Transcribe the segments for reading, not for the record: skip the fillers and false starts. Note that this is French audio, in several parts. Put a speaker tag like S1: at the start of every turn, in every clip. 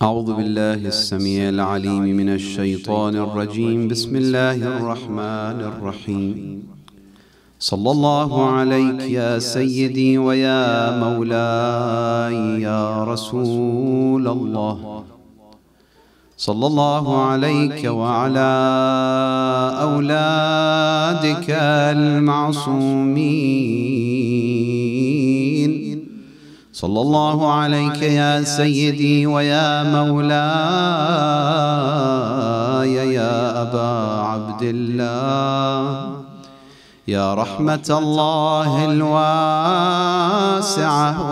S1: أعوذ بالله السميع العليم من الشيطان الرجيم. بسم الله الرحمن الرحيم. صلى الله عليك يا سيدي ويا مولاي يا رسول الله. صلى الله عليك وعلى أولادك المعصومين. صلى الله عليك يا سيدي ويا مولاي يا أبا عبد الله، يا رحمة الله الواسعة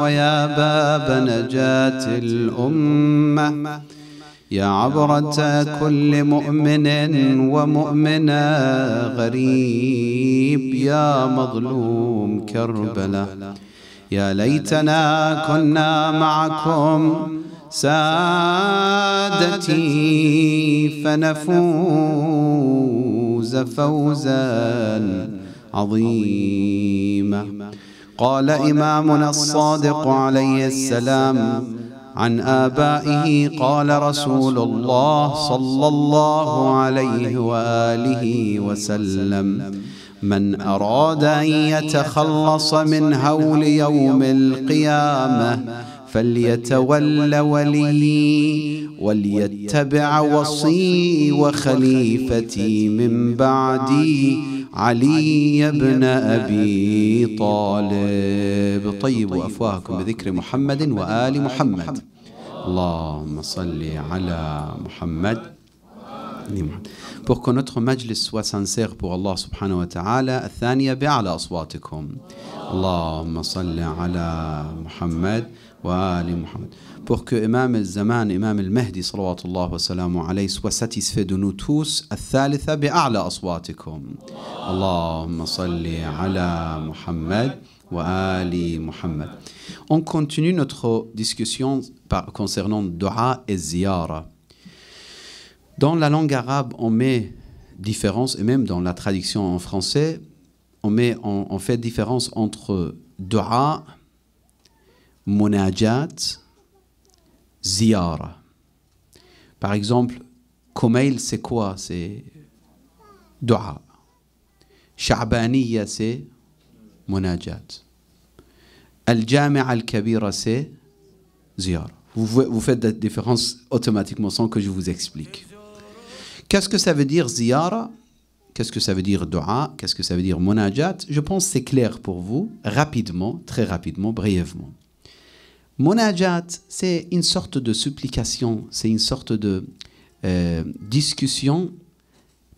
S1: ويا باب نجاة الأمة، يا عبرة كل مؤمن ومؤمنة غريب، يا مظلوم كربلاء. يا ليتنا كنا معكم سادتي فنفوز فوزا عظيما. قال إمامنا الصادق عليه السلام عن آبائه قال رسول الله صلى الله عليه وآله وسلم: من أراد أن يتخلص من هول يوم القيامة فليتول ولي وليتبع وصي وخليفتي من بعدي علي بن أبي طالب. طيبوا أفواهكم بذكر محمد وآل محمد. اللهم صل على محمد. Pour que notre majlis soit sincère pour Allah subhanahu wa ta'ala, الثانية بأعلى أصواتكم. اللهم صل على محمد وآل محمد. Pour que Imam al-Zaman, Imam al-Mahdi salawatullah wa salamu alayhi soit satisfait de nous tous, الثالثة بأعلى أصواتكم. اللهم صل على محمد وآل محمد. On continue notre discussion concernant dua et ziyara. Dans la langue arabe, on met différence, et même dans la traduction en français, on fait différence entre dua, munajat, ziyara. Par exemple, Kumail, c'est quoi? C'est dua. Sha'baniya, c'est munajat. Al-Jami'a al-Kabira, c'est ziyara. Vous faites la différence automatiquement sans que je vous explique. Qu'est-ce que ça veut dire ziyara? Qu'est-ce que ça veut dire dua? Qu'est-ce que ça veut dire munajat? Je pense que c'est clair pour vous, rapidement, très rapidement, brièvement. Munajat, c'est une sorte de supplication, c'est une sorte de discussion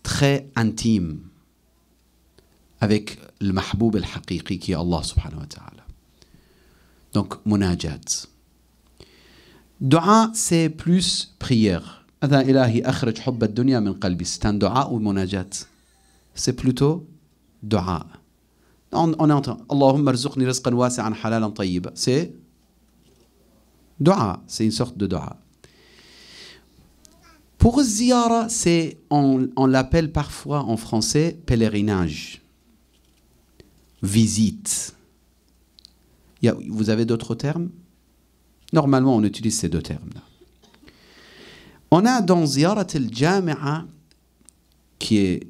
S1: très intime avec le mahboub al-haqiqi qui est Allah subhanahu wa ta'ala. Donc, munajat. Dua, c'est plus prière. C'est un dua ou munajat? C'est plutôt dua. On entend Allahumma rzuqni rizqan wasi'an halalan tayyiba. C'est dua, c'est une sorte de dua. Pour ziyara, on l'appelle parfois en français pèlerinage, visite. Vous avez d'autres termes? Normalement, on utilise ces deux termes-là. On a dans Ziyarat al-Jami'a, qui est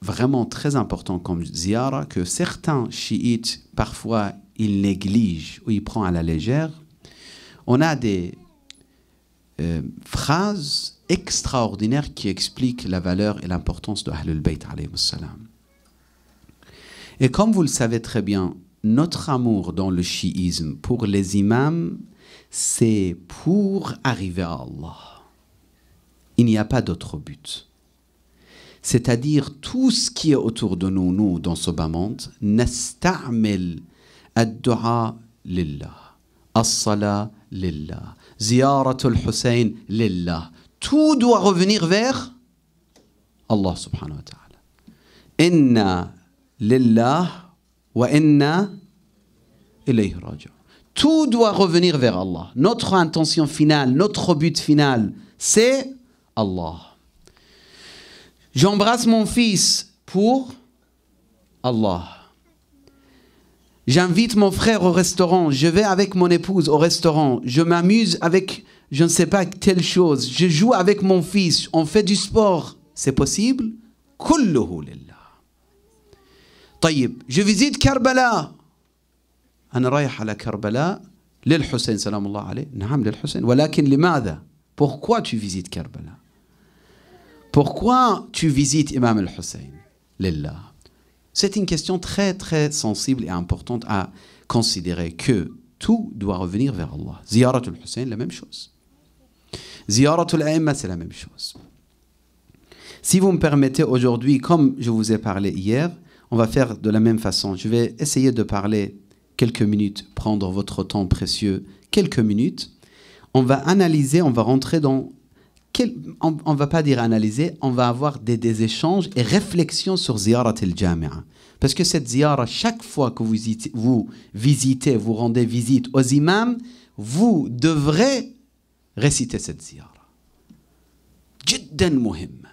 S1: vraiment très important comme ziyara, que certains chiites, parfois, ils négligent ou ils prennent à la légère. On a des phrases extraordinaires qui expliquent la valeur et l'importance de Ahlul Bayt alayhi salam. Et comme vous le savez très bien, notre amour dans le chiisme pour les imams, c'est pour arriver à Allah. Il n'y a pas d'autre but. C'est-à-dire tout ce qui est autour de nous dans ce bas monde, nasta'mil ad-du'a lillah, as-salat lillah, ziyaratul Hussein lillah. Tout doit revenir vers Allah subhanahu wa ta'ala. Inna lillah wa inna ilayhi raji'un. Tout doit revenir vers Allah. Notre intention finale, notre but final, c'est Allah. J'embrasse mon fils pour Allah. J'invite mon frère au restaurant. Je vais avec mon épouse au restaurant. Je m'amuse avec je ne sais pas, telle chose, je joue avec mon fils, on fait du sport, c'est possible? كله لله. طيب, je visite Karbala. أنا رايح على كربلاء للحسين سلام الله عليه. نعم للحسين. ولكن لماذا? Pourquoi tu visites Karbala? Pourquoi tu visites Imam al-Hussein? Lillah. C'est une question très très sensible et importante à considérer, que tout doit revenir vers Allah. Ziyaratul Hussein, la même chose. Ziyaratul A'imma, c'est la même chose. Si vous me permettez aujourd'hui, comme je vous ai parlé hier, on va faire de la même façon. Je vais essayer de parler quelques minutes, prendre votre temps précieux, quelques minutes. On va analyser, on va rentrer dans... on ne va pas dire analyser, on va avoir des échanges et réflexions sur Ziyarat al-Jami'a. Parce que cette ziyara, chaque fois que vous visitez, vous rendez visite aux imams, vous devrez réciter cette ziyara. Jiddan muhim.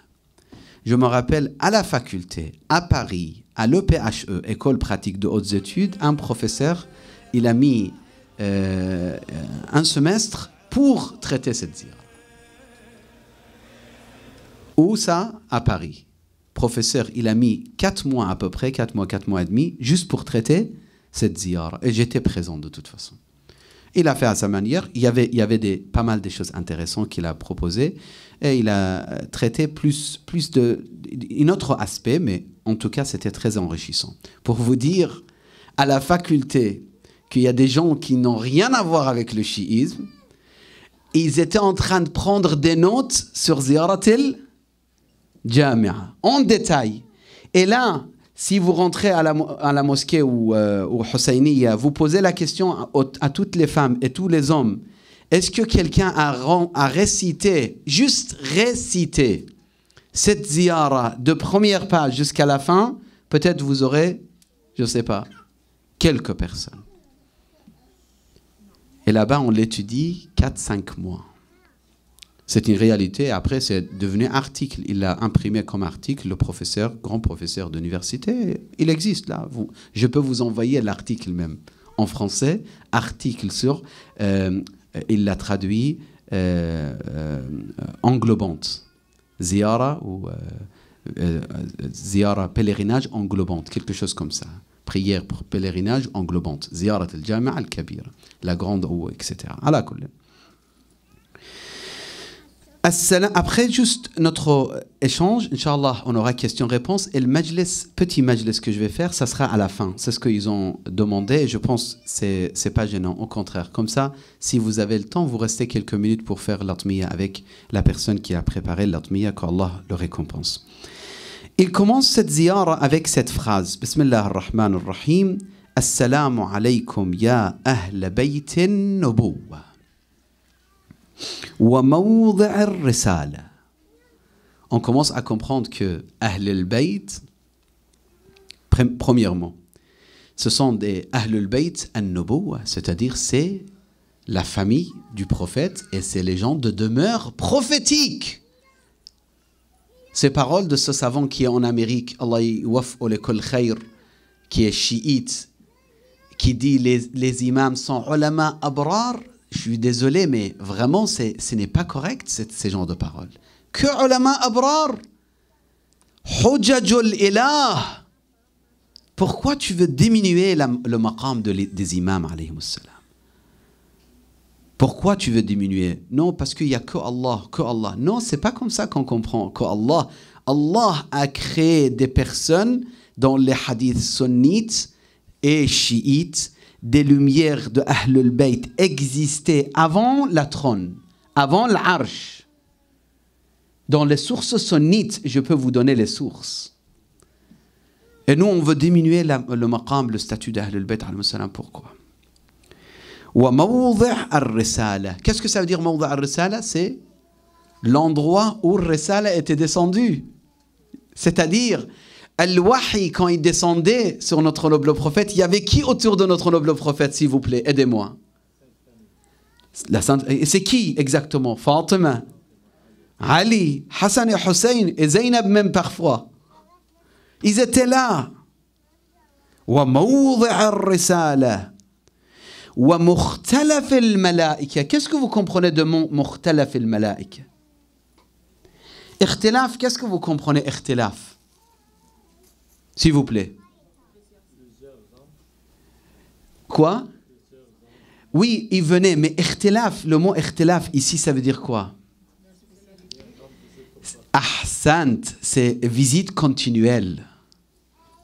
S1: Je me rappelle, à la faculté, à Paris, à l'EPHE, École pratique de hautes études, un professeur, il a mis un semestre pour traiter cette ziyara. Où ça? À Paris. Professeur, il a mis 4 mois à peu près, 4 mois et demi, juste pour traiter cette ziyara. Et j'étais présent de toute façon. Il a fait à sa manière. Il y avait pas mal de choses intéressantes qu'il a proposées. Et il a traité plus un autre aspect, mais en tout cas, c'était très enrichissant. Pour vous dire, à la faculté, qu'il y a des gens qui n'ont rien à voir avec le chiisme, ils étaient en train de prendre des notes sur Ziyarat al-Jami'a, en détail. Et là, si vous rentrez à la mosquée ou au Husseiniya, vous posez la question à toutes les femmes et tous les hommes, est-ce que quelqu'un a récité, juste récité, cette ziyara de première page jusqu'à la fin? Peut-être vous aurez, je ne sais pas, quelques personnes. Et là-bas, on l'étudie 4-5 mois. C'est une réalité. Après, c'est devenu article. Il l'a imprimé comme article, le professeur, grand professeur d'université. Il existe là. Je peux vous envoyer l'article même en français. Article sur... il l'a traduit englobante. Ziyara ou ziyara, pèlerinage englobante. Quelque chose comme ça. Prière pour pèlerinage englobante. Ziyarat al-Jami'a al-Kabira. La grande ou etc. Ala kulli. Après juste notre échange, Inch'Allah, on aura question-réponse. Et le majlis, petit majlis que je vais faire, ça sera à la fin. C'est ce qu'ils ont demandé et je pense que ce n'est pas gênant. Au contraire, comme ça, si vous avez le temps, vous restez quelques minutes pour faire l'atmiya avec la personne qui a préparé l'atmiya, qu'Allah le récompense. Il commence cette ziyara avec cette phrase. Bismillah ar-Rahman ar-Rahim. Assalamu alaykum ya ahl baytin nubuwwa. On commence à comprendre que Ahl al-Bayt, premièrement, ce sont des Ahl al-Bayt an-Nubuwwa, c'est-à-dire c'est la famille du prophète et c'est les gens de demeure prophétique. Ces paroles de ce savant qui est en Amérique, Allah yawaf'u likul khayr, qui est chiite, qui dit les imams sont ulama abrar. Je suis désolé, mais vraiment, ce n'est pas correct, ces genres de paroles. Que ulama abrar, hujajul ilah. Pourquoi tu veux diminuer le maqam des imams, alayhi salam? Pourquoi tu veux diminuer? Non, parce qu'il n'y a que Allah, que Allah. Non, c'est pas comme ça qu'on comprend que Allah. Allah a créé des personnes dans les hadiths sunnites et chiites. Des lumières de Ahlul Bayt existaient avant la trône, avant l'Arsh. Dans les sources sunnites, je peux vous donner les sources. Et nous, on veut diminuer le maqam, le statut d'Ahlul Bayt, pourquoi? Qu'est-ce que ça veut dire mawdi' ar-risala? C'est l'endroit où Risala était descendu. C'est-à-dire, Al-Wahi, quand il descendait sur notre noble prophète, il y avait qui autour de notre noble prophète, s'il vous plaît? Aidez-moi. C'est qui exactement? Fatima, Ali, Hassan et Hussein, et Zaynab même parfois. Ils étaient là. وَمَوْضِعَ الرِّسَالَةِ وَمُخْتَلَفِ الْمَلَائِكَةِ. Qu'est-ce que vous comprenez de mon مُخْتَلَفِ الْمَلَائِكَةِ? Ikhtilaf, qu'est-ce que vous comprenez ikhtilaf? S'il vous plaît. Quoi? Oui, il venait, mais ikhtilaf, le mot ikhtilaf ici, ça veut dire quoi? Ahsant, c'est visite continuelle.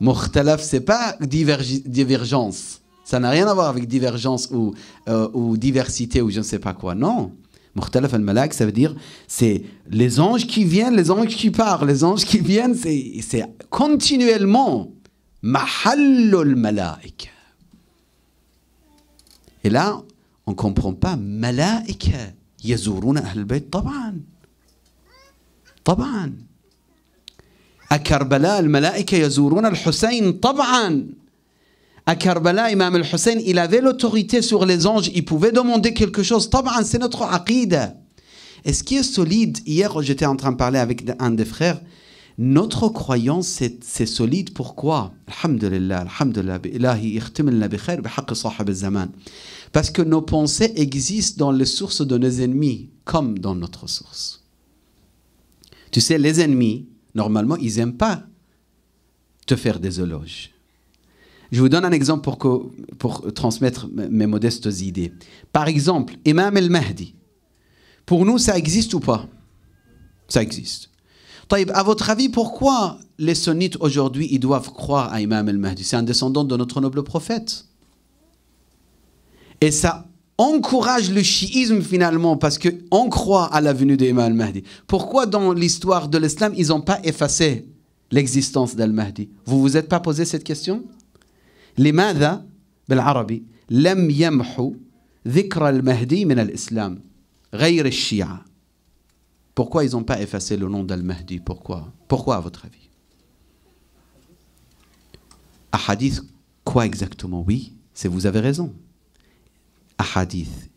S1: Mukhtalaf, c'est pas divergence. Ça n'a rien à voir avec divergence ou diversité ou je ne sais pas quoi. Non. Mukhtalaf al-malak, ça veut dire c'est les anges qui viennent, les anges qui partent, les anges qui viennent, c'est continuellement. Mahallul malaik. Et là, on ne comprend pas. Malaika yazuruna ahl bayt طبعا. طبعا. À Karbala, les malaika yazuruna al-Hussein طبعا. À Karbala, Imam al-Hussein, il avait l'autorité sur les anges, il pouvait demander quelque chose. طبعا, c'est notre aqida. Et ce qui est solide, hier j'étais en train de parler avec un des frères, notre croyance c'est solide. Pourquoi? Alhamdulillah, alhamdulillah, ilahi ikhtimilna bi khair bi haqq sahib al-zaman. Parce que nos pensées existent dans les sources de nos ennemis, comme dans notre source. Tu sais, les ennemis, normalement, ils n'aiment pas te faire des éloges. Je vous donne un exemple pour transmettre mes modestes idées. Par exemple, Imam al-Mahdi. Pour nous, ça existe ou pas? Ça existe. À votre avis, pourquoi les sunnites aujourd'hui, ils doivent croire à Imam al-Mahdi? C'est un descendant de notre noble prophète. Et ça encourage le chiisme finalement, parce qu'on croit à la venue d'Imam al-Mahdi. Pourquoi dans l'histoire de l'islam, ils n'ont pas effacé l'existence d'al-Mahdi? Vous vous êtes pas posé cette question? لماذا بالعربي لم يمحوا ذكر المهدي من الإسلام غير الشيعة? Pourquoi ils n'ont pas effacé le nom d'al-Mahdi? Pourquoi? Pourquoi à votre avis? Ahadith, quoi exactement? Oui, vous avez raison. Ahadith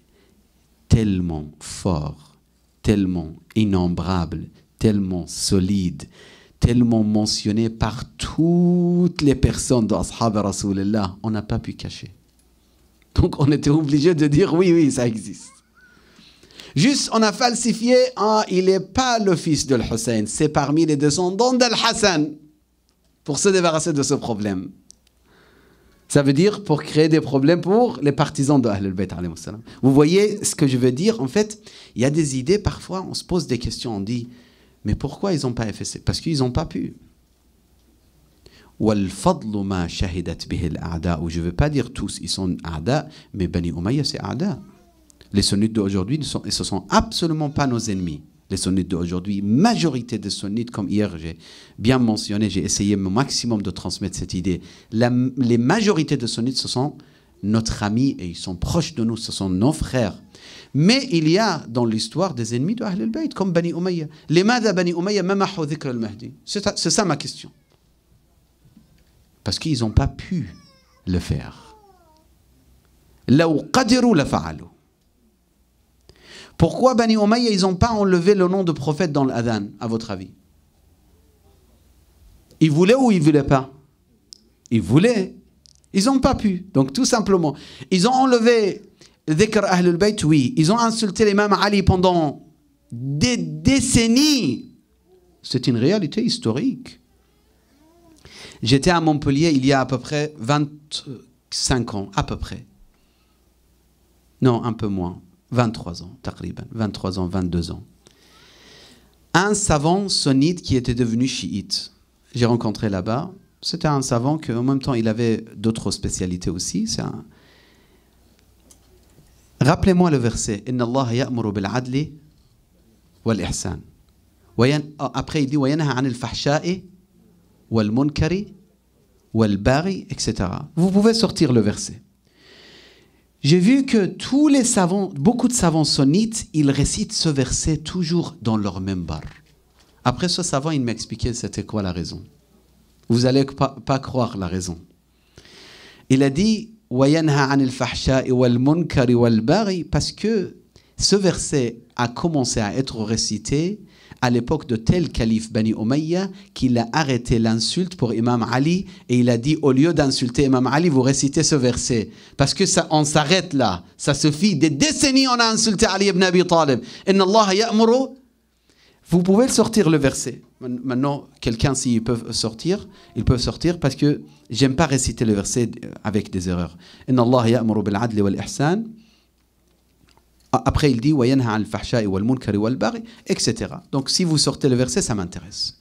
S1: tellement fort, tellement innombrable, tellement solide, tellement mentionné par toutes les personnes de Ashab Rasulullah, on n'a pas pu cacher. Donc on était obligé de dire oui, ça existe. Juste, on a falsifié, il n'est pas le fils de l'Hussein, c'est parmi les descendants d'Al-Hassan, pour se débarrasser de ce problème. Ça veut dire pour créer des problèmes pour les partisans de Ahl al-Bayt. Vous voyez ce que je veux dire? En fait, il y a des idées, parfois on se pose des questions, on dit, mais pourquoi ils n'ont pas effacé? Parce qu'ils n'ont pas pu. وَالْفَضْلُ مَا شَهِدَتْ بِهِ الْأَعْدَاءُ. Je ne veux pas dire tous, ils sont a'da, mais Bani Umayya c'est a'da. Les sunnites d'aujourd'hui, ce ne sont absolument pas nos ennemis. Les sunnites d'aujourd'hui, majorité des sunnites, comme hier j'ai bien mentionné, j'ai essayé au maximum de transmettre cette idée. Les majorités de sunnites, ce sont notre ami et ils sont proches de nous, ce sont nos frères. Mais il y a dans l'histoire des ennemis de Ahl al-Bayt, comme Bani Umayya. لماذا Bani Umayya mamahu dhikr al-Mahdi? C'est ça ma question. Parce qu'ils n'ont pas pu le faire. لو قدروا لفعلوا. Pourquoi Bani Umayya, ils n'ont pas enlevé le nom de prophète dans l'adhan, à votre avis? Ils voulaient ou ils ne voulaient pas? Ils voulaient. Ils n'ont pas pu. Donc tout simplement, ils ont enlevé Dhikr Ahl al-Bayt, oui. Ils ont insulté l'imam Ali pendant des décennies. C'est une réalité historique. J'étais à Montpellier il y a à peu près 25 ans, à peu près. Non, un peu moins. 23 ans, taqriban. 23 ans, 22 ans. Un savant sunnite qui était devenu chiite. J'ai rencontré là-bas. C'était un savant qu'en même temps, il avait d'autres spécialités aussi. Rappelez-moi le verset. Inna Allah ya'muru bil adli wal ihsan. Après, il dit wa yanha 'anil fahsha'i wal munkari wal baghi, etc. Vous pouvez sortir le verset. J'ai vu que tous les savants, beaucoup de savants sunnites, ils récitent ce verset toujours dans leur minbar. Après, ce savant, il m'expliquait c'était quoi la raison. Vous n'allez pas croire la raison. Il a dit وَيَنْهَا عَنِ الْفَحْشَاءِ وَالْمُنْكَرِ وَالْبَغِي, parce que Ce verset a commencé à être récité à l'époque de tel calife Bani Umayya qu'il a arrêté l'insulte pour Imam Ali et il a dit au lieu d'insulter Imam Ali, vous récitez ce verset. Parce que ça, on s'arrête là. Ça suffit. Des décennies, on a insulté Ali ibn Abi Talib. Inna Allah ya'muru. Vous pouvez le sortir le verset. Maintenant, quelqu'un, s'ils peuvent sortir, ils peuvent sortir parce que j'aime pas réciter le verset avec des erreurs. Inna Allah ya'muru bil adli wal ihsan. Après, il dit وَيَنْهَى عَنِ الْفَحْشَاءِ وَالْمُنْكَرِ وَالْبَغْيِ, etc. Donc, si vous sortez le verset, ça m'intéresse.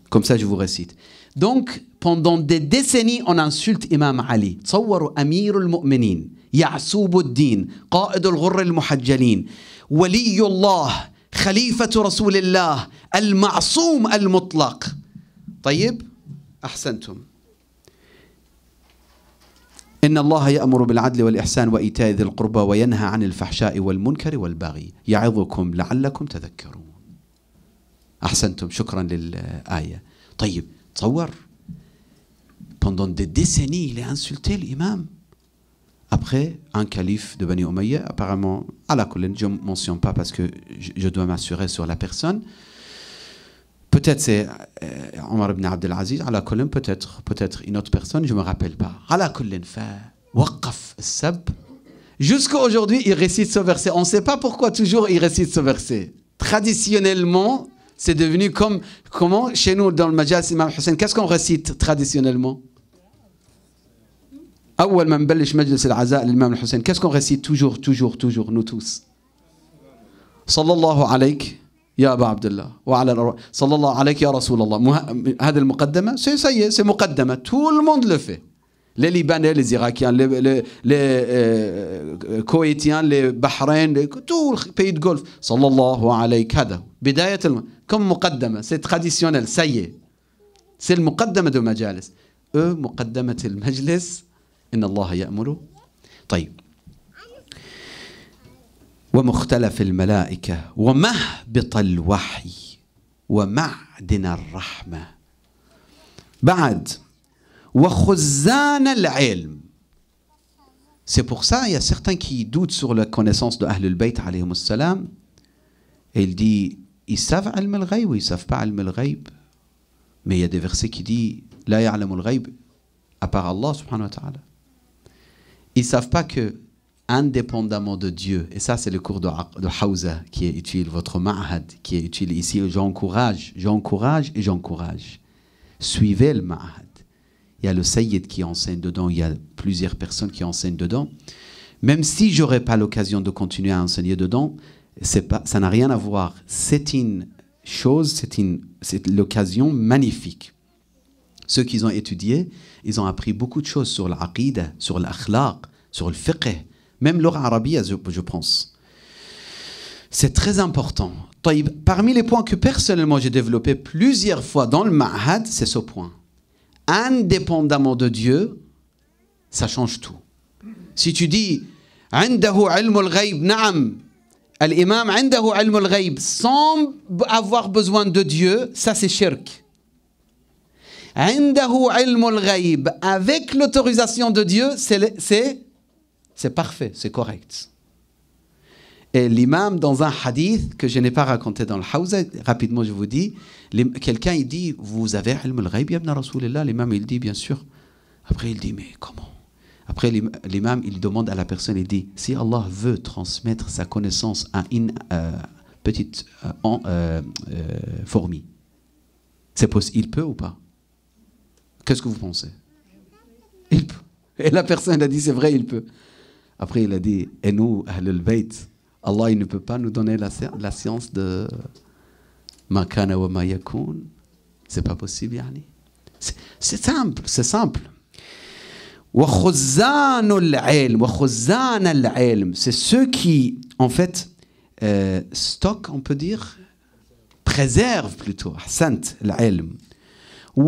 S1: Comme ça, je vous récite. Donc, pendant des décennies, on insulte Imam Ali. تصوروا أمير المؤمنين يعسوب الدين قائد الغر المحجلين ولي الله خليفة رسول الله المعصوم المطلق. طيب أحسنتم. إن الله يأمر بالعدل والإحسان وإيتاء ذي القربى وينهى عن الفحشاء والمنكر والبغي يعظكم لعلكم تذكرون. أحسنتم شكرا للآية. طيب تصور pendant des décennies il a insulté l'imam. Après un calife de Bani Umayya apparemment à la colline, je ne mentionne pas parce que je dois m'assurer sur la personne. Peut-être c'est Omar ibn Abdel Aziz, à la colline, peut-être une autre personne, je ne me rappelle pas. À la colline, waqaf sab. Jusqu'à aujourd'hui, il récite ce verset. On ne sait pas pourquoi toujours il récite ce verset. Traditionnellement, c'est devenu comme comment chez nous dans le Majalis Imam Hussein, qu'est-ce qu'on récite traditionnellement? أول ما نبلش مجلس العزاء للإمام الحسين, qu'est-ce qu'on récite toujours, nous tous? صلى الله عليك يا أبا عبد الله وعلى الأرواح صلى الله عليك يا رسول الله. هذه المقدمة c'est مقدمة, tout le monde le fait. Les Libanais, les Irakiens, les Koweïtiens, les Bahreïn, tout le pays de Golfe. صلى الله عليك هذا بداية comme مقدمة, c'est traditionnel, ça y est. C'est le مقدمة de majalis. مقدمة المجلس إن الله يأمر. طيب ومختلف الملائكة ومهبط الوحي ومعدن الرحمة بعد وخزان العلم. C'est pour ça il y a certains qui doutent sur la connaissance de Ahlul Bayt alayhim salam et il dit ils savent ilm al-ghayb ou ils savent pas ilm al-ghayb, mais il y a des versets qui disent la ya'lamu al-ghayb à part Allah subhanahu wa ta'ala. Ils ne savent pas que, indépendamment de Dieu, et ça c'est le cours de Hawza qui est utile, votre ma'had qui est utile ici, j'encourage. Suivez le ma'had. Il y a le sayyid qui enseigne dedans, il y a plusieurs personnes qui enseignent dedans. Même si je n'aurais pas l'occasion de continuer à enseigner dedans, ça n'a rien à voir. C'est une chose, c'est l'occasion magnifique. Ceux qui ont étudié, ils ont appris beaucoup de choses sur l'aqida, sur l'akhlaq, sur le fiqh, même l'or arabia, je pense. C'est très important. Parmi les points que personnellement j'ai développés plusieurs fois dans le ma'had, c'est ce point. Indépendamment de Dieu, ça change tout. Si tu dis « Indahu ilmu al-ghayb, na'am » Al-imam « Indahu ilmu al-ghayb » sans avoir besoin de Dieu, ça c'est shirk. Indahu ilmu al-ghayb, avec l'autorisation de Dieu, c'est parfait, c'est correct. Et l'imam, dans un hadith que je n'ai pas raconté dans le Hawza, rapidement je vous dis, quelqu'un il dit, vous avez ilmu al-ghayb, ya ibn Rasulillah? L'imam il dit, bien sûr. Après il dit, mais comment? Après l'imam il demande à la personne, il dit, si Allah veut transmettre sa connaissance à une petite fourmi, c'est possible, il peut ou pas? Qu'est-ce que vous pensez? Il peut. Et la personne a dit, c'est vrai, il peut. Après, il a dit, et nous, Ahlul Bayt, Allah, il ne peut pas nous donner la science de ma kana wa ma yakoun. C'est pas possible, yani. C'est simple, c'est simple. Wa khuzanul ilm, wa khuzan al-ilm, c'est ceux qui, en fait, stockent, on peut dire, préservent plutôt, ahsant, l'ilm. Il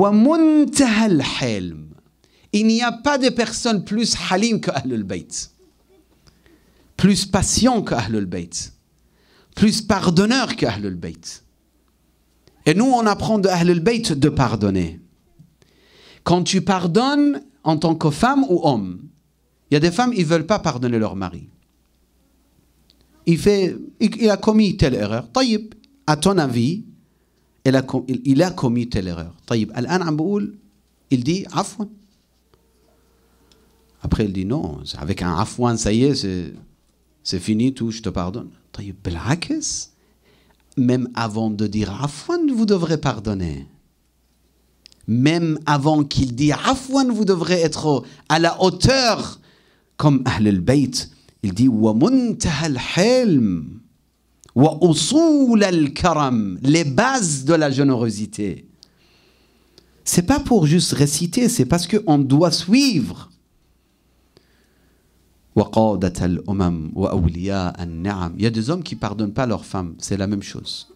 S1: n'y a pas de personne plus halim que Ahlul Bayt, plus patient que Ahlul Bayt, plus pardonneur que Ahlul Bayt. Et nous, on apprend de Ahlul Bayt de pardonner. Quand tu pardonnes en tant que femme ou homme, il y a des femmes, ils ne veulent pas pardonner leur mari. il a commis telle erreur. طيب, à ton avis, il a commis telle erreur. طيب, الآن عم بقول, il dit عفوا. Après, il dit non, avec un afouan, ça y est, c'est fini, tout, je te pardonne. طيب, بالعكس, même avant de dire afouan, vous devrez pardonner. Même avant qu'il dise afouan, vous devrez être à la hauteur. Comme Ahl al-Bayt, il dit وَمُنْتَهَى الْحِلْمِ وَأُصُولَ الْكَرَمِ, les bases de la générosité. C'est pas pour juste réciter, c'est parce qu'on doit suivre. وَقَادَةَ الْأُمَمِ وَأَوْلِيَاءَ النِّعَمِ. Il y a des hommes qui ne pardonnent pas leurs femmes, c'est la même chose.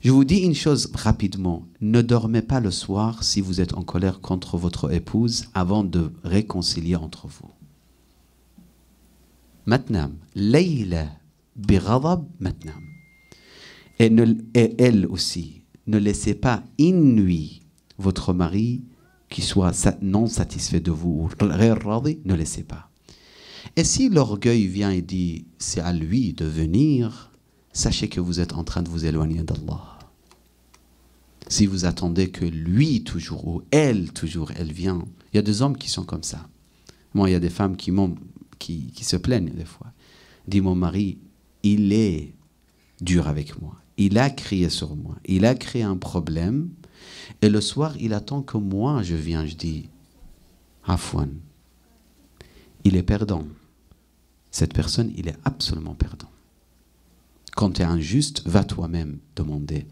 S1: Je vous dis une chose rapidement, ne dormez pas le soir si vous êtes en colère contre votre épouse avant de réconcilier entre vous. Maintenant, Layla bighadab maintenant. Et elle aussi, ne laissez pas une nuit votre mari qui soit non satisfait de vous, ne laissez pas. Et si l'orgueil vient et dit c'est à lui de venir, sachez que vous êtes en train de vous éloigner d'Allah. Si vous attendez que lui toujours ou elle toujours, elle vient. Il y a des hommes qui sont comme ça. Moi, il y a des femmes qui se plaignent des fois. Dit mon mari, il est dur avec moi. Il a crié sur moi. Il a créé un problème. Et le soir, il attend que moi, je viens. Je dis, Afwan, il est perdant. Cette personne, il est absolument perdant. Quand tu es injuste, va toi-même demander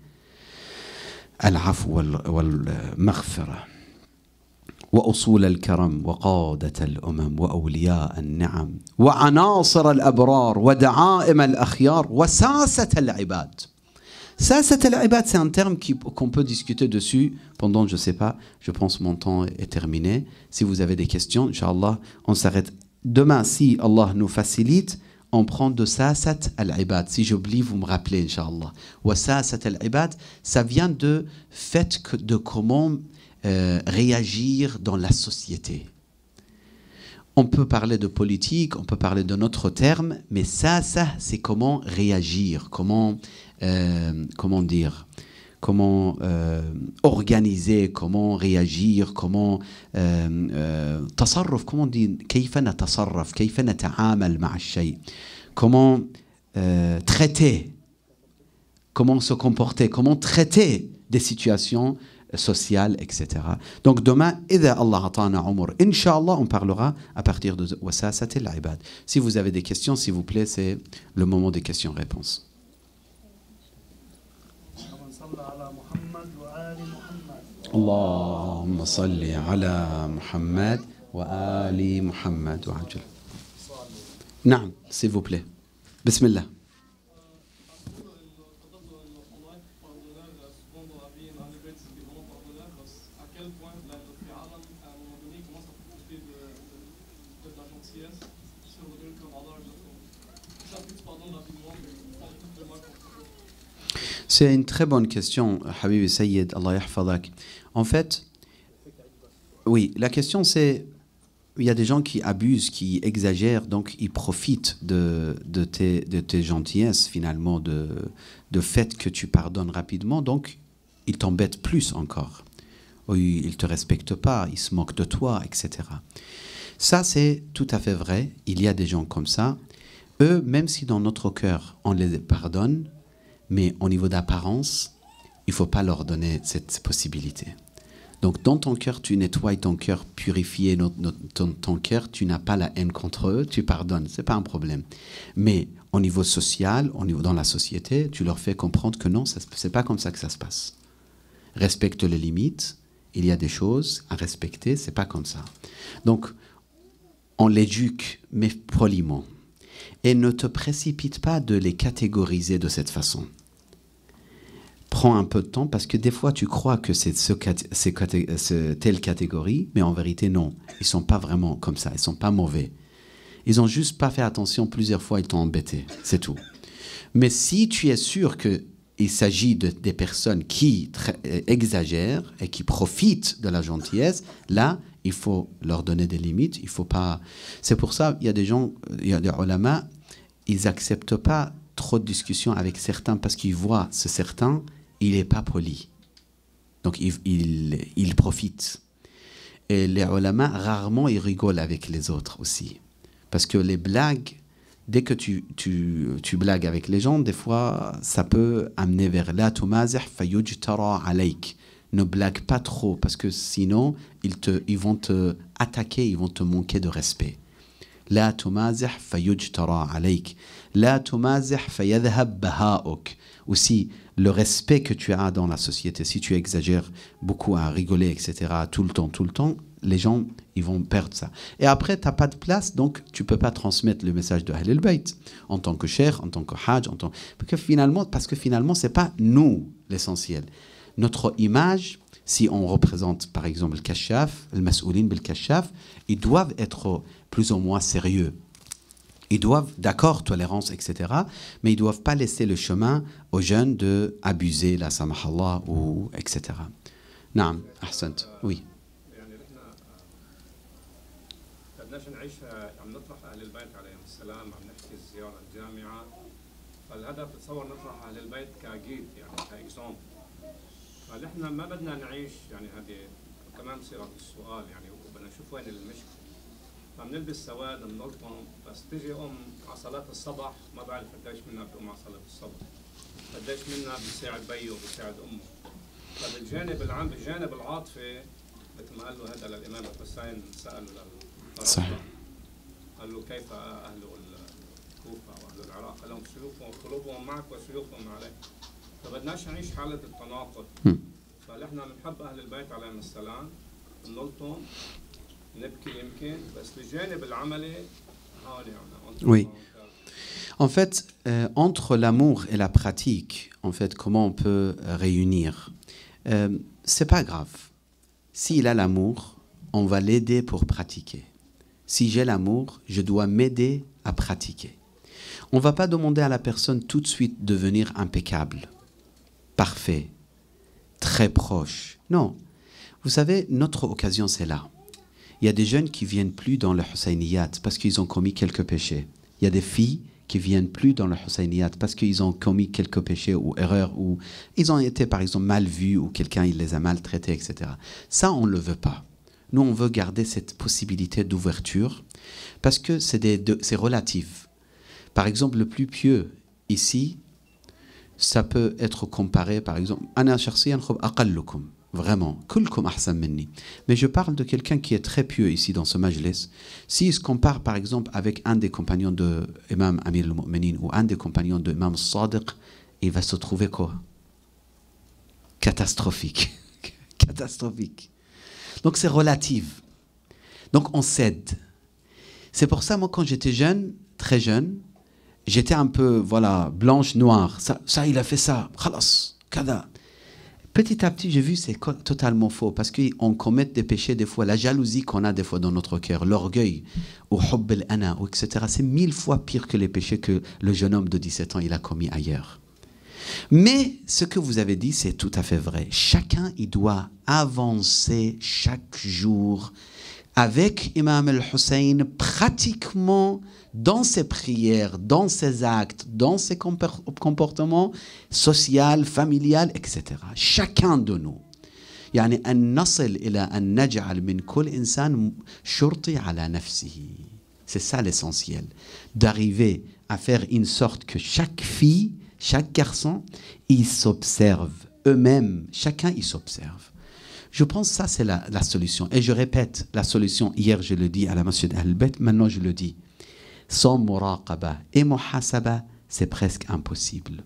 S1: al-afw wal-maghfira. وأصول الكرم وقادة الأمم وأولياء النعم وعناصر الأبرار ودعائم الأخيار وساسة العباد. ساسة العباد, c'est un terme qu'on peut discuter dessus pendant, je ne sais pas, je pense mon temps est terminé. Si vous avez des questions, Inch'Allah, on s'arrête. Demain, si Allah nous facilite, on prend de sasat al-ibad. Si j'oublie, vous me rappelez, Inch'Allah. Wa sasat al-ibad, ça vient de fait de comment réagir dans la société. On peut parler de politique, on peut parler de notre terme, mais ça c'est comment réagir, comment dire, comment organiser, comment réagir, comment تصرف, comment on dit, كيف نتصرف, كيف نتعامل مع الشيء, comment traiter, comment se comporter, comment traiter des situations sociales, etc. Donc demain, إذا Allah atana umur, Inch'Allah, on parlera à partir de wasasat al-ibad. Si vous avez des questions, s'il vous plaît, c'est le moment des questions-réponses. اللهم صل على محمد وآل محمد وعجل. نعم, s'il vous plaît. بسم الله. C'est une très bonne question, Habibi Sayyid, Allah yahfadak. En fait, oui, la question c'est, il y a des gens qui abusent, qui exagèrent, donc ils profitent de tes gentillesses finalement, de fait que tu pardonnes rapidement, donc ils t'embêtent plus encore. Ils ne te respectent pas, ils se moquent de toi, etc. Ça c'est tout à fait vrai, il y a des gens comme ça. Eux, même si dans notre cœur on les pardonne, mais au niveau d'apparence, il ne faut pas leur donner cette possibilité. Donc dans ton cœur, tu nettoies ton cœur, purifié ton cœur, tu n'as pas la haine contre eux, tu pardonnes, ce n'est pas un problème. Mais au niveau social, dans la société, tu leur fais comprendre que non, ce n'est pas comme ça que ça se passe. Respecte les limites, il y a des choses à respecter, ce n'est pas comme ça. Donc on l'éduque, mais poliment. Et ne te précipite pas de les catégoriser de cette façon. Prends un peu de temps parce que des fois tu crois que c'est telle catégorie, mais en vérité non. Ils ne sont pas vraiment comme ça, ils ne sont pas mauvais. Ils n'ont juste pas fait attention, plusieurs fois ils t'ont embêté, c'est tout. Mais si tu es sûr qu'il s'agit des personnes qui exagèrent et qui profitent de la gentillesse, là, il faut leur donner des limites. Il faut pas. C'est pour ça il y a des gens, il y a des ulama, ils n'acceptent pas trop de discussions avec certains parce qu'il voit ce certain, il n'est pas poli. Donc il profite. Et les ulama, rarement, ils rigolent avec les autres aussi. Parce que les blagues, dès que tu blagues avec les gens, des fois, ça peut amener vers la tumazih fayujtara alayk. Ne blague pas trop, parce que sinon, ils vont te attaquer, ils vont te manquer de respect. La tumazih fayujtara alayk. La tumazih fayadhhab baha'uk. Aussi, le respect que tu as dans la société, si tu exagères beaucoup à rigoler, etc., tout le temps, les gens, ils vont perdre ça. Et après, tu n'as pas de place, donc tu ne peux pas transmettre le message de Ahl al-Bayt en tant que cheikh, en tant que hajj, parce que finalement, ce n'est pas nous l'essentiel. Notre image, si on représente par exemple le kashaf, le mas'oulin bil kashaf, ils doivent être plus ou moins sérieux. Ils doivent, d'accord, tolérance, etc., mais ils ne doivent pas laisser le chemin aux jeunes d'abuser, la samahallah, ou etc. Naam, ahsant, oui.
S2: بدناش نعيش عم نطرح اهل البيت عليهم السلام، عم نحكي الزياره الجامعه، فالهدف بتصور نطرح اهل البيت كجيد يعني كاكزامبل. فنحن ما بدنا نعيش يعني هذه كمان صيغه السؤال يعني وبدنا نشوف وين المشكله. فبنلبس سواد بنلطم بس تيجي على صلاه الصبح ما بعرف قديش منا بتقوم على صلاه الصبح. قديش منا بيساعد بيه وبيساعد امه. فبالجانب العام بالجانب العاطفي مثل ما قال له هذا للامام الحسين سال
S1: صحيح.
S2: قال له كيف اهل الكوفه واهل العراق؟ قال لهم سيوفهم قلوبهم معك وسيوفهم عليك. فبدناش نعيش حاله التناقض. فنحن بنحب اهل البيت عليهم السلام، بنلطم، نبكي يمكن، بس بالجانب العملي هون يعني.
S1: Oui. En fait, entre l'amour et la pratique, en fait, comment on peut réunir, c'est pas grave. S'il a l'amour, on va l'aider pour pratiquer. Si j'ai l'amour, je dois m'aider à pratiquer. On ne va pas demander à la personne tout de suite de devenir impeccable, parfait, très proche. Non. Vous savez, notre occasion, c'est là. Il y a des jeunes qui ne viennent plus dans le Hussainiyat parce qu'ils ont commis quelques péchés. Il y a des filles qui ne viennent plus dans le Hussainiyat parce qu'ils ont commis quelques péchés ou erreurs, ou ils ont été, par exemple, mal vus, ou quelqu'un il les a maltraités, etc. Ça, on ne le veut pas. Nous, on veut garder cette possibilité d'ouverture parce que c'est relatif. Par exemple, le plus pieux ici, ça peut être comparé, par exemple, Ana shakhsiyan khub aqallukum, vraiment, kulkum ahsan minni. Mais je parle de quelqu'un qui est très pieux ici dans ce majlis. S'il se compare, par exemple, avec un des compagnons de Imam Amir al-Mu'minin ou un des compagnons de Imam al-Sadiq, il va se trouver quoi? Catastrophique. Catastrophique. Donc c'est relatif. Donc on cède. C'est pour ça, moi, quand j'étais jeune, très jeune, j'étais un peu, voilà, blanche, noire. Ça il a fait ça. Khalas, kada. Petit à petit, j'ai vu c'est totalement faux parce qu'on commet des péchés des fois, la jalousie qu'on a des fois dans notre cœur, l'orgueil, ou hubb al-ana, etc. C'est 1000 fois pire que les péchés que le jeune homme de 17 ans il a commis ailleurs. Mais ce que vous avez dit, c'est tout à fait vrai. Chacun, il doit avancer chaque jour avec Imam al-Hussein pratiquement dans ses prières, dans ses actes, dans ses comportements sociaux, familial, etc. Chacun de nous. يعني أن نصل إلى أن نجعل من كل إنسان شرطي على نفسه. C'est ça l'essentiel. D'arriver à faire une sorte que chaque fille, chaque garçon, ils s'observent eux-mêmes. Chacun, ils s'observe. Je pense que ça, c'est la solution. Et je répète, la solution, hier, je le dis à la masjid Ahl-Bayt, maintenant, je le dis. Sans muraqaba et muhasaba, c'est presque impossible.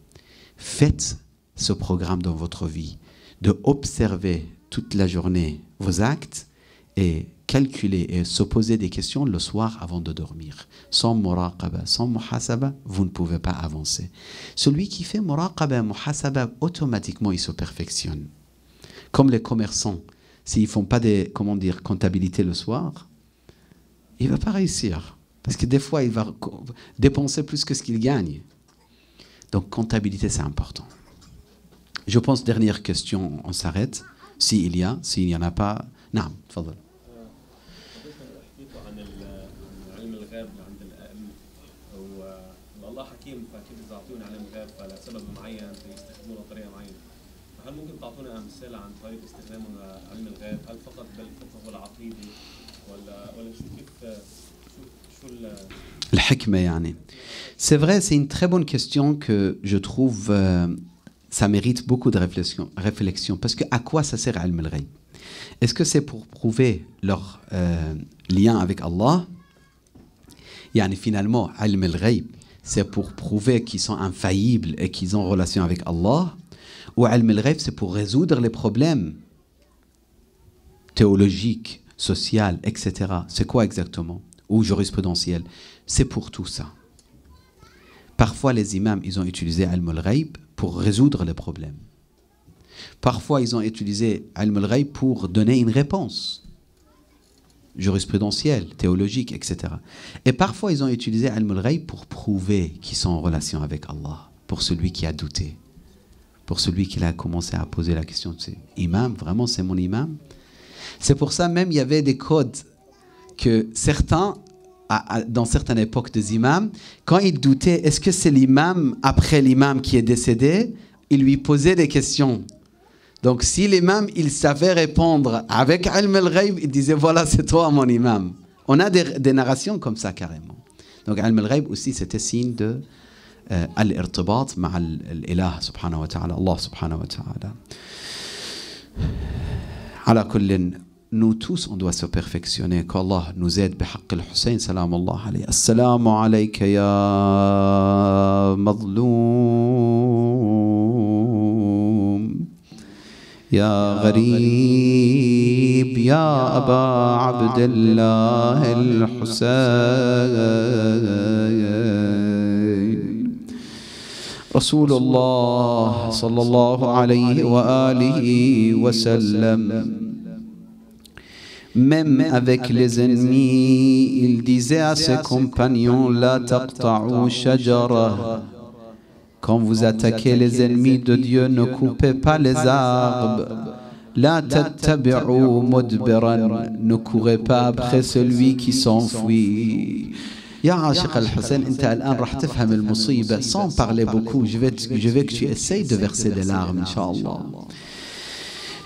S1: Faites ce programme dans votre vie, de observer toute la journée vos actes et calculer et se poser des questions le soir avant de dormir. Sans muraqaba, sans muhasaba, vous ne pouvez pas avancer. Celui qui fait muraqaba, muhasaba, automatiquement, il se perfectionne. Comme les commerçants, s'ils ne font pas des, comptabilité le soir, il ne va pas réussir. Parce que des fois, il va dépenser plus que ce qu'il gagne. Donc, comptabilité, c'est important. Je pense, dernière question, on s'arrête. S'il n'y en a pas... Non, تفضل.
S3: عن علم الغيب عند الأئمة والله حكي حكيم فكيف إذا أعطوني علم غيب فلسبب معين فيستخدمونه بطريقة معينة. فهل ممكن تعطونا أمثلة عن طريقة استخدامهم لعلم الغيب؟ هل فقط بالفقه والعقيدة ولا شو كيف شو
S1: الحكمة يعني. C'est vrai, c'est une très bonne question que je trouve ça mérite beaucoup de réflexion parce que à quoi ça sert علم الغيب? Est-ce que c'est pour prouver leur lien avec Allah? Yani finalement, علم الغيب, c'est pour prouver qu'ils sont infaillibles et qu'ils ont relation avec Allah? Ou علم الغيب, c'est pour résoudre les problèmes théologiques, sociaux, etc. C'est quoi exactement? Ou jurisprudentiels? C'est pour tout ça. Parfois, les imams, ils ont utilisé علم الغيب pour résoudre les problèmes. Parfois, ils ont utilisé علم الغيب pour donner une réponse jurisprudentielle, théologique, etc. Et parfois, ils ont utilisé علم الغيب pour prouver qu'ils sont en relation avec Allah, pour celui qui a douté, pour celui qui a commencé à poser la question, c'est imam, vraiment c'est mon imam? C'est pour ça même il y avait des codes que certains, dans certaines époques des imams, quand ils doutaient, est-ce que c'est l'imam après l'imam qui est décédé, ils lui posaient des questions. Donc si l'imam, il savait répondre avec ilm al-ghayb, il disait voilà, c'est toi mon imam. On a des narrations comme ça carrément. Donc ilm al-ghayb aussi, c'était signe de al-irtibat ma'a al-ilah subhanahu wa ta'ala, Allah subhanahu wa ta'ala. Ala kullin, nous tous, on doit se perfectionner. Qu'Allah nous aide. بحق الحسين سلام الله عليه. السلام عليك يا مظلوم يا غريب يا أبا عبد الله الحسين رسول الله صلى الله عليه وآله وسلم. Même avec les ennemis, il disait à ses compagnons La taqta'u shajara. Quand vous attaquez les ennemis de Dieu, ne coupez pas les arbres. La tattabi'u mudbiran. Ne courez pas après celui qui s'enfuit. Ya Ashiq al-Hussein, inta al-an rah tafham al-musiba. Sans parler beaucoup, je veux que tu essayes de verser des larmes, Inch'Allah.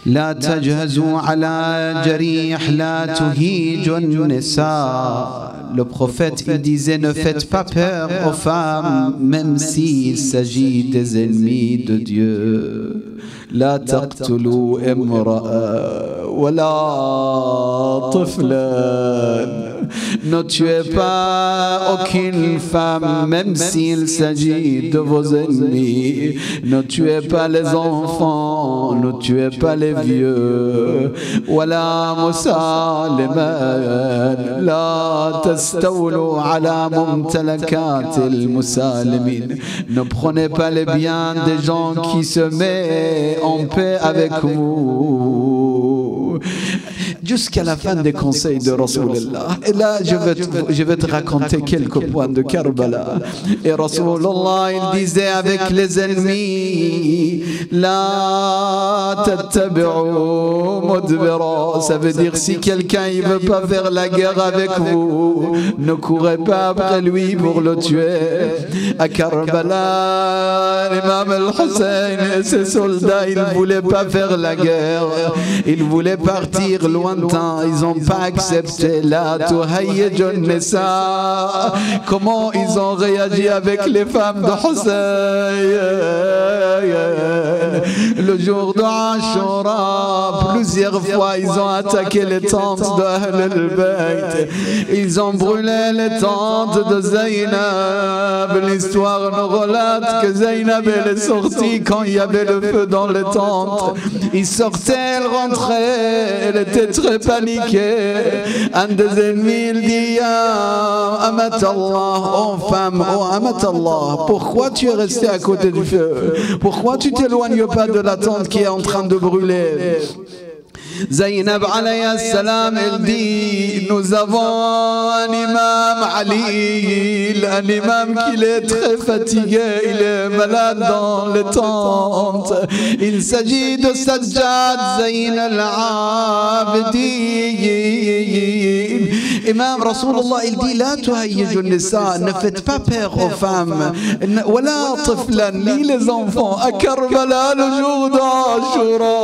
S1: لا تجهزوا على جريح لا تهيجوا النساء. Le prophète, il disait ne faites pas peur aux femmes même s'il s'agit des ennemis de Dieu. لا تقتلوا امرأة ولا طفلا. Ne tuez pas aucune femme même s'il s'agit de vos ennemis. Ne tuez pas les enfants, ne tuez pas les vieux. ولا مسالما لا تستولوا على ممتلكات المسالمين. Ne prenez pas les biens des gens qui se mettent en paix avec vous. Jusqu'à la fin des conseils de Rasulullah. Et là, je vais te raconter quelques points de Karbala. Et Rasulullah, il disait avec les ennemis, La tattabi'u mudbira. Ça veut dire si quelqu'un ne veut pas faire la guerre avec vous, ne courez pas après lui pour le tuer. À Karbala, l'imam al-Hussein et ses soldats, ils ne voulaient pas faire la guerre. Ils voulaient partir lointain. Ils n'ont pas accepté la tuhayyijun nisa. Comment ils ont réagi avec les femmes de Hussein le jour de Ashura? Plusieurs fois ils ont attaqué les tentes de Ahl al-Bayt. Ils ont brûlé les tentes de Zaynab. L'histoire nous relate que Zaynab elle est sortie quand il y avait le feu dans les tentes. Ils sortaient, elle rentrait, elle était très paniquée. Un des ennemis il dit Amatallah, oh femme, oh Amatallah, pourquoi tu es resté à côté du feu? Pourquoi tu t'éloignes pas de la tente qui est en train de brûler? Zaynab alayhi salam, elle dit nous avons un imam Ali, un imam qui est très fatigué, il est malade dans les tentes. Il s'agit de Sajjad Zayn al-Abidin. Imam Rasulullah, il dit la tuhayyiju nisa, ne faites pas peur aux femmes, wala tiflan, ni les enfants. À Karbala le jour d'Ashura,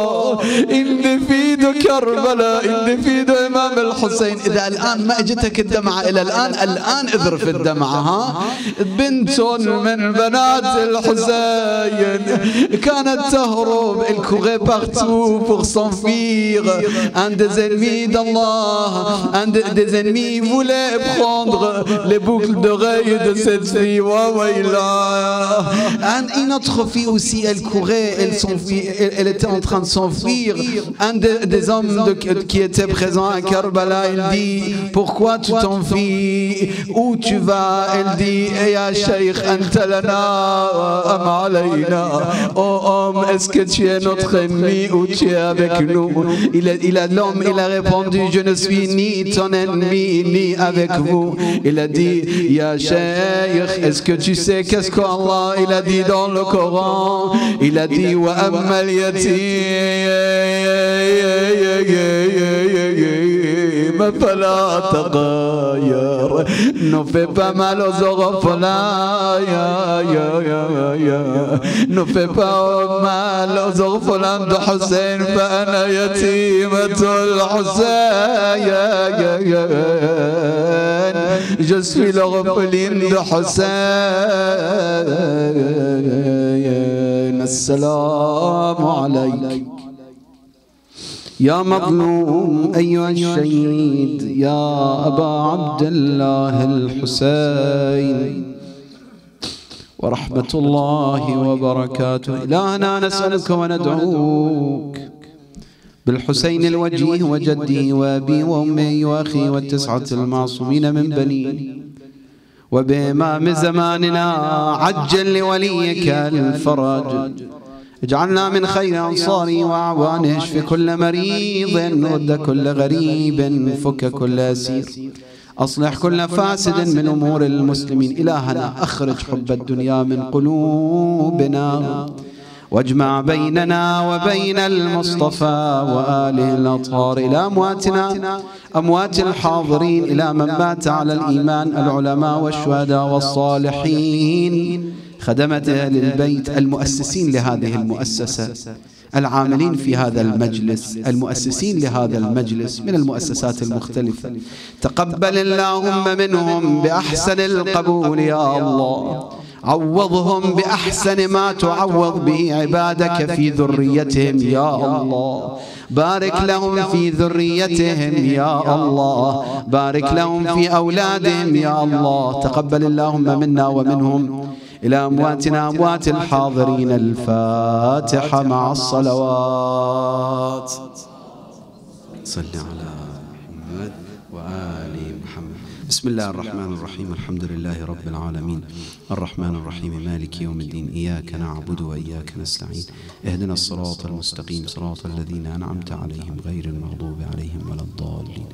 S1: individu Karbala, individu Imam al-Hussein. إذا الآن ما اجتك الدمعة إلى الآن اذرف الدمعة. ها بنت من بنات الحسين كانت تهرب, elle courait partout pour s'enfuir. Un des ennemis d'Allah, un des ennemis voulait prendre les boucles d'oreilles de cette fille. Une autre fille aussi, elle courait, elle était en train de s'enfuir. Un des hommes qui était présent à Karbala, il dit pourquoi tu t'enfuis, où tu vas? Elle dit ya Cheikh anta lana am alayna, oh homme, est-ce que tu es notre ennemi ou tu es avec nous? L'homme il a répondu je ne suis ni ton ennemi ni avec vous. Il a dit ya Cheikh, est-ce que tu sais qu'est-ce qu'Allah il a dit dans le Coran? Il a dit wa ammal yatim fala taqayar, ne fais pas mal aux orphelins, ne fais pas mal aux orphelins de Hussein, فأنا يتيمة الحسين, je suis l'orpheline de Hussein. السلام عليك يا مظلوم أيها الشهيد يا أبا عبد الله الحسين ورحمة الله وبركاته. إلهنا نسألك وندعوك بالحسين الوجيه وجده وأبي وأمي وأخي والتسعة المعصومين من بني وبإمام زماننا عجل لوليك الفرج. اجعلنا من خير أنصاره وأعوانه، اشف كل مريض، رد كل غريب، فك كل أسير، أصلح كل فاسد من أمور المسلمين. إلهنا أخرج حب الدنيا من قلوبنا واجمع بيننا وبين المصطفى وآله الأطهار. إلى أمواتنا أموات الحاضرين، إلى من مات على الإيمان، العلماء والشهداء والصالحين، خدمة أهل البيت، المؤسسين لهذه المؤسسة، العاملين في هذا المجلس، المؤسسين لهذا المجلس من المؤسسات المختلفة. تقبل اللهم منهم بأحسن القبول يا الله، عوضهم بأحسن ما تعوض به عبادك في ذريتهم يا الله. بارك لهم في ذريتهم يا الله، بارك لهم في أولادهم يا الله. تقبل اللهم منا ومنهم. إلى أمواتنا أموات الحاضرين. الفاتحة مع الصلوات. صل على محمد وآل محمد. بسم الله الرحمن الرحيم. الحمد لله رب العالمين، الرحمن الرحيم، مالك يوم الدين، إياك نعبد وإياك نستعين، اهدنا الصراط المستقيم، صراط الذين أنعمت عليهم غير المغضوب عليهم ولا الضالين.